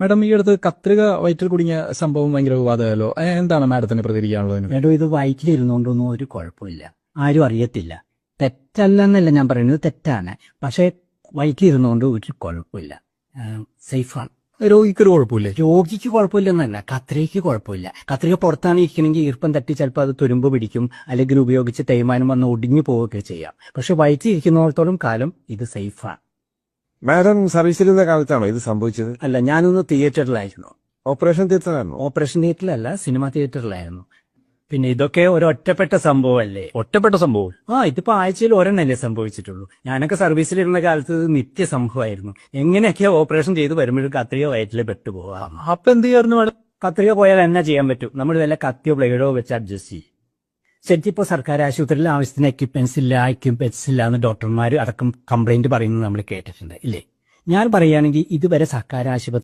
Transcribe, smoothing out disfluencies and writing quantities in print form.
Madam ഈ അടുത്ത് കത്രിക വയറ്റിൽ കുടുങ്ങിയ സംഭവം ഭയങ്കര വിവാദമല്ലോ. എന്താണ് മാഡത്തിന് പ്രതികരിക്കാനുള്ളത്? മേഡം, ഇത് വയറ്റിലിരുന്നുകൊണ്ടൊന്നും ഒരു കുഴപ്പമില്ല, ആരും അറിയത്തില്ല. തെറ്റല്ലെന്നല്ല ഞാൻ പറയുന്നത്, തെറ്റാണ്. പക്ഷേ വയറ്റിലിരുന്നുകൊണ്ട് ഒരു കുഴപ്പമില്ല, സേഫാണ്. രോഗിക്കൊരു കുഴപ്പമില്ലേ? രോഗിക്ക് കുഴപ്പമില്ലെന്നല്ല, കത്രികയ്ക്ക് കുഴപ്പമില്ല. കത്രിക പുറത്താണ് ഇരിക്കണമെങ്കിൽ ഈർപ്പം തട്ടി ചിലപ്പോൾ അത് തുരുമ്പ് പിടിക്കും, അല്ലെങ്കിൽ ഉപയോഗിച്ച് തേയ്മാനം വന്ന് ഒടിഞ്ഞു പോവുകയൊക്കെ ചെയ്യാം. പക്ഷെ വയറ്റിൽ ഇരിക്കുന്നിടത്തോളം കാലം ഇത് സേഫാണ്. മാഡം സർവീസിലിരുന്ന കാലത്താണോ ഇത് സംഭവിച്ചത്? അല്ല, ഞാനൊന്ന് തിയേറ്ററിലായിരുന്നു. ഓപ്പറേഷൻ തിയേറ്ററാണോ? ഓപ്പറേഷൻ തിയേറ്ററിലല്ല, സിനിമ തിയേറ്ററിലായിരുന്നു. പിന്നെ ഇതൊക്കെ ഒരു ഒറ്റപ്പെട്ട സംഭവമല്ലേ? ഒറ്റപ്പെട്ട സംഭവം? ഇതിപ്പോ ആഴ്ചയിൽ ഒരെണ്ണല്ലേ സംഭവിച്ചിട്ടുള്ളൂ. ഞാനൊക്കെ സർവീസിലിരുന്ന കാലത്ത് ഇത് നിത്യ സംഭവമായിരുന്നു. എങ്ങനെയൊക്കെയാ ഓപ്പറേഷൻ ചെയ്ത് വരുമ്പോഴും കത്രിക വയറ്റിൽ പെട്ടുപോകാം. അപ്പൊ എന്ത് ചെയ്യാറുണ്ട് മാഡം? കത്രിക പോയാൽ എന്നാ ചെയ്യാൻ പറ്റും? നമ്മൾ വല്ല കത്തിയോ ബ്ലേഡോ വെച്ച് അഡ്ജസ്റ്റ് ചെയ്യും. ശരിക്കും ഇപ്പോൾ സർക്കാർ ആശുപത്രിയിൽ ആവശ്യത്തിന് എക്യുപ്മെന്റ്സ് ഇല്ല എന്ന് ഡോക്ടർമാർ അടക്കം കംപ്ലൈന്റ് പറയുന്നത് നമ്മൾ കേട്ടിട്ടുണ്ട്, ഇല്ലേ? ഞാൻ പറയുകയാണെങ്കിൽ ഇതുവരെ സർക്കാർ ആശുപത്രി